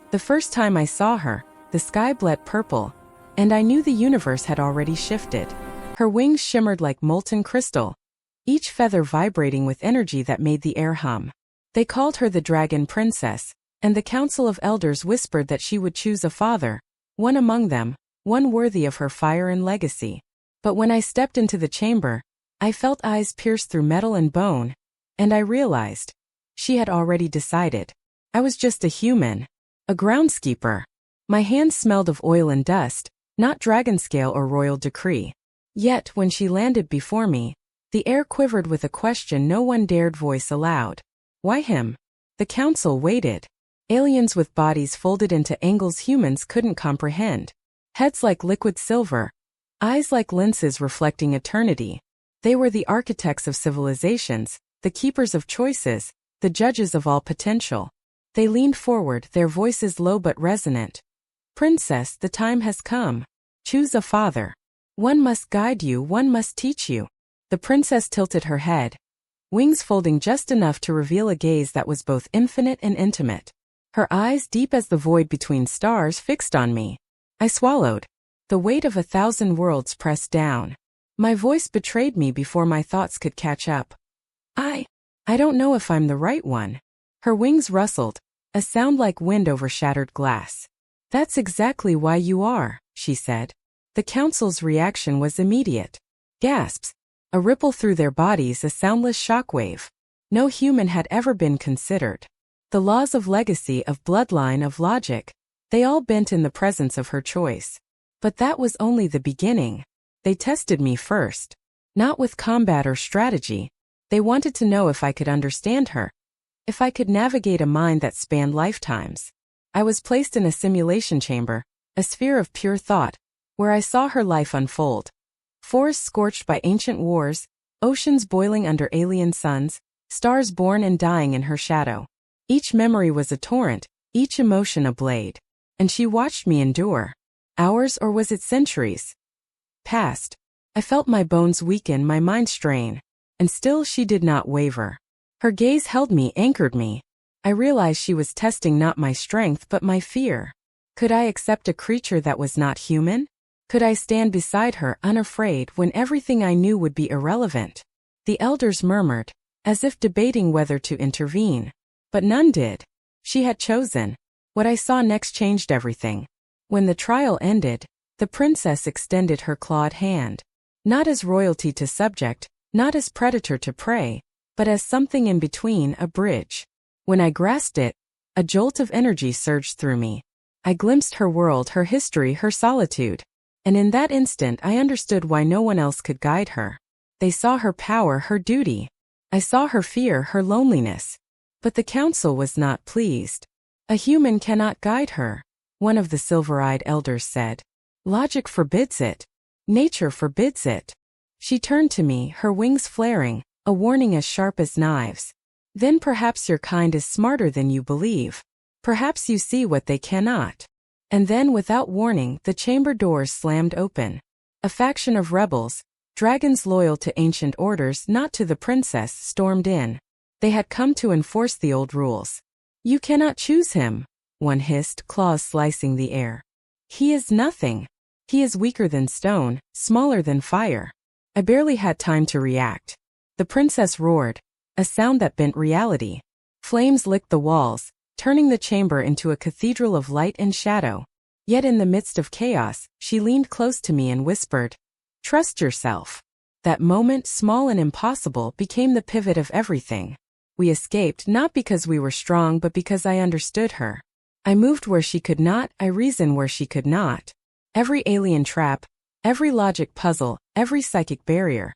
The first time I saw her, the sky bled purple, and I knew the universe had already shifted. Her wings shimmered like molten crystal, each feather vibrating with energy that made the air hum. They called her the Dragon Princess, and the Council of Elders whispered that she would choose a father, one among them, one worthy of her fire and legacy. But when I stepped into the chamber, I felt eyes pierce through metal and bone, and I realized she had already decided. I was just a human, a groundskeeper. My hands smelled of oil and dust, not dragon scale or royal decree. Yet, when she landed before me, the air quivered with a question no one dared voice aloud. Why him? The council waited. Aliens with bodies folded into angles humans couldn't comprehend. Heads like liquid silver, eyes like lenses reflecting eternity. They were the architects of civilizations, the keepers of choices, the judges of all potential. They leaned forward, their voices low but resonant. Princess, the time has come. Choose a father. One must guide you, one must teach you. The princess tilted her head, wings folding just enough to reveal a gaze that was both infinite and intimate. Her eyes, deep as the void between stars, fixed on me. I swallowed. The weight of 1,000 worlds pressed down. My voice betrayed me before my thoughts could catch up. I don't know if I'm the right one. Her wings rustled, a sound like wind over shattered glass. That's exactly why you are, she said. The council's reaction was immediate. Gasps. A ripple through their bodies, a soundless shockwave. No human had ever been considered. The laws of legacy, of bloodline, of logic, they all bent in the presence of her choice. But that was only the beginning. They tested me first. Not with combat or strategy. They wanted to know if I could understand her, if I could navigate a mind that spanned lifetimes. I was placed in a simulation chamber, a sphere of pure thought, where I saw her life unfold. Forests scorched by ancient wars, oceans boiling under alien suns, stars born and dying in her shadow. Each memory was a torrent, each emotion a blade. And she watched me endure. Hours, or was it centuries? Passed. I felt my bones weaken, my mind strain. And still she did not waver. Her gaze held me, anchored me. I realized she was testing not my strength but my fear. Could I accept a creature that was not human? Could I stand beside her unafraid when everything I knew would be irrelevant? The elders murmured, as if debating whether to intervene. But none did. She had chosen. What I saw next changed everything. When the trial ended, the princess extended her clawed hand. Not as royalty to subject, not as predator to prey, but as something in between, a bridge. When I grasped it, a jolt of energy surged through me. I glimpsed her world, her history, her solitude. And in that instant I understood why no one else could guide her. They saw her power, her duty. I saw her fear, her loneliness. But the council was not pleased. A human cannot guide her, one of the silver-eyed elders said. Logic forbids it. Nature forbids it. She turned to me, her wings flaring, a warning as sharp as knives. Then perhaps your kind is smarter than you believe. Perhaps you see what they cannot. And then, without warning, the chamber doors slammed open. A faction of rebels, dragons loyal to ancient orders, not to the princess, stormed in. They had come to enforce the old rules. You cannot choose him, one hissed, claws slicing the air. He is nothing. He is weaker than stone, smaller than fire. I barely had time to react. The princess roared, a sound that bent reality. Flames licked the walls, turning the chamber into a cathedral of light and shadow. Yet in the midst of chaos, she leaned close to me and whispered, "Trust yourself." That moment, small and impossible, became the pivot of everything. We escaped not because we were strong but because I understood her. I moved where she could not, I reasoned where she could not. Every alien trap, every logic puzzle, every psychic barrier.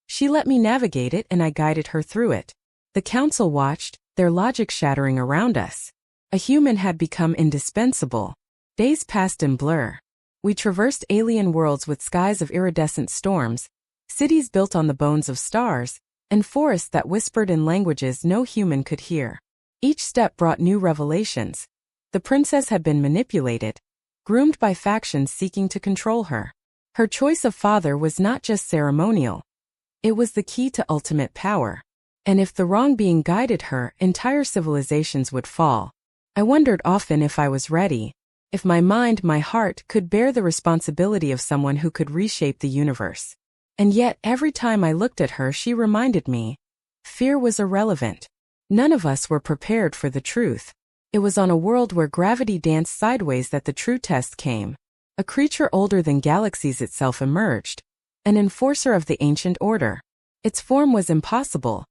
She let me navigate it and I guided her through it. The council watched, their logic shattering around us. A human had become indispensable. Days passed in blur. We traversed alien worlds with skies of iridescent storms, cities built on the bones of stars, and forests that whispered in languages no human could hear. Each step brought new revelations. The princess had been manipulated, groomed by factions seeking to control her. Her choice of father was not just ceremonial. It was the key to ultimate power. And if the wrong being guided her, entire civilizations would fall. I wondered often if I was ready, if my mind, my heart, could bear the responsibility of someone who could reshape the universe. And yet, every time I looked at her, she reminded me, fear was irrelevant. None of us were prepared for the truth. It was on a world where gravity danced sideways that the true test came. A creature older than galaxies itself emerged, an enforcer of the ancient order. Its form was impossible.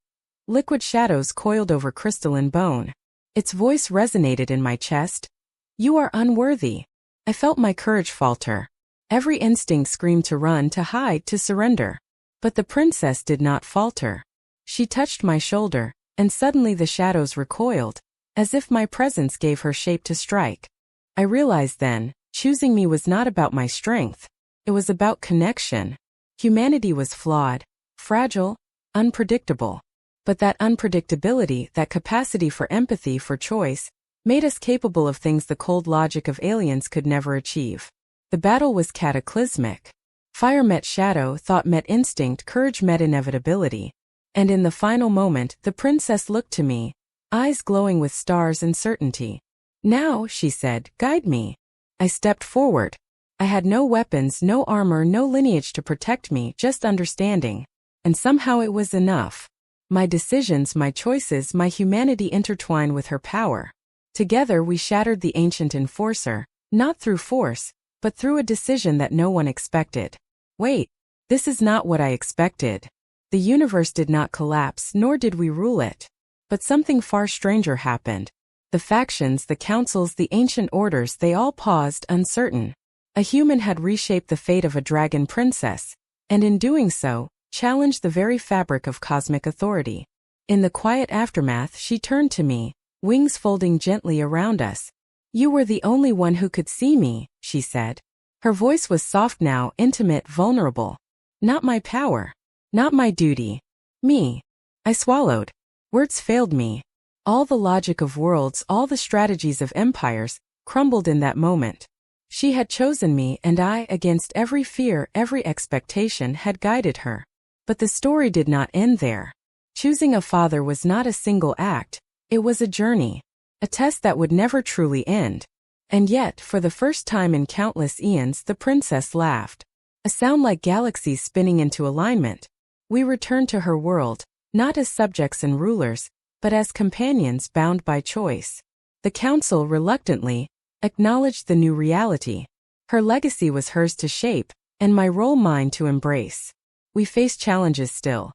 Liquid shadows coiled over crystalline bone. Its voice resonated in my chest. You are unworthy. I felt my courage falter. Every instinct screamed to run, to hide, to surrender. But the princess did not falter. She touched my shoulder, and suddenly the shadows recoiled, as if my presence gave her shape to strike. I realized then, choosing me was not about my strength. It was about connection. Humanity was flawed, fragile, unpredictable. But that unpredictability, that capacity for empathy, for choice, made us capable of things the cold logic of aliens could never achieve. The battle was cataclysmic. Fire met shadow, thought met instinct, courage met inevitability. And in the final moment, the princess looked to me, eyes glowing with stars and certainty. Now, she said, guide me. I stepped forward. I had no weapons, no armor, no lineage to protect me, just understanding. And somehow it was enough. My decisions, my choices, my humanity intertwined with her power. Together we shattered the ancient enforcer, not through force, but through a decision that no one expected. Wait, this is not what I expected. The universe did not collapse, nor did we rule it. But something far stranger happened. The factions, the councils, the ancient orders, they all paused, uncertain. A human had reshaped the fate of a dragon princess, and in doing so, challenged the very fabric of cosmic authority. In the quiet aftermath, she turned to me, wings folding gently around us. You were the only one who could see me, she said. Her voice was soft now, intimate, vulnerable. Not my power. Not my duty. Me. I swallowed. Words failed me. All the logic of worlds, all the strategies of empires, crumbled in that moment. She had chosen me, and I, against every fear, every expectation, had guided her. But the story did not end there. Choosing a father was not a single act, it was a journey. A test that would never truly end. And yet, for the first time in countless eons, the princess laughed. A sound like galaxies spinning into alignment. We returned to her world, not as subjects and rulers, but as companions bound by choice. The council, reluctantly, acknowledged the new reality. Her legacy was hers to shape, and my role mine to embrace. We faced challenges still.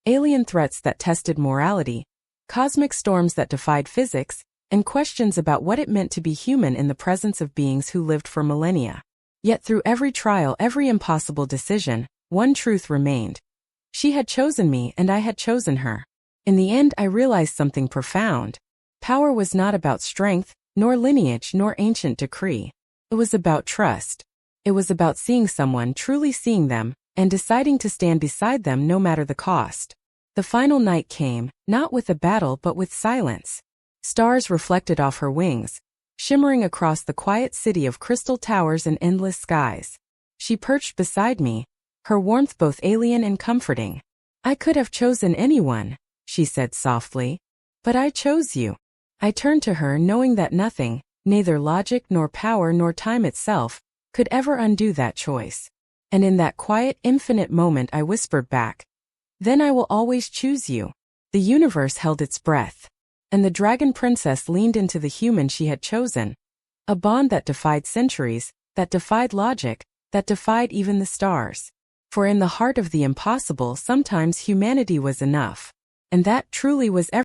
Alien threats that tested morality, cosmic storms that defied physics, and questions about what it meant to be human in the presence of beings who lived for millennia. Yet through every trial, every impossible decision, one truth remained. She had chosen me and I had chosen her. In the end, I realized something profound. Power was not about strength, nor lineage, nor ancient decree. It was about trust. It was about seeing someone, truly seeing them, and deciding to stand beside them no matter the cost. The final night came, not with a battle but with silence. Stars reflected off her wings, shimmering across the quiet city of crystal towers and endless skies. She perched beside me, her warmth both alien and comforting. I could have chosen anyone, she said softly. But I chose you. I turned to her knowing that nothing, neither logic nor power nor time itself, could ever undo that choice. And in that quiet, infinite moment I whispered back, then I will always choose you. The universe held its breath. And the dragon princess leaned into the human she had chosen. A bond that defied centuries, that defied logic, that defied even the stars. For in the heart of the impossible, sometimes humanity was enough. And that truly was everything.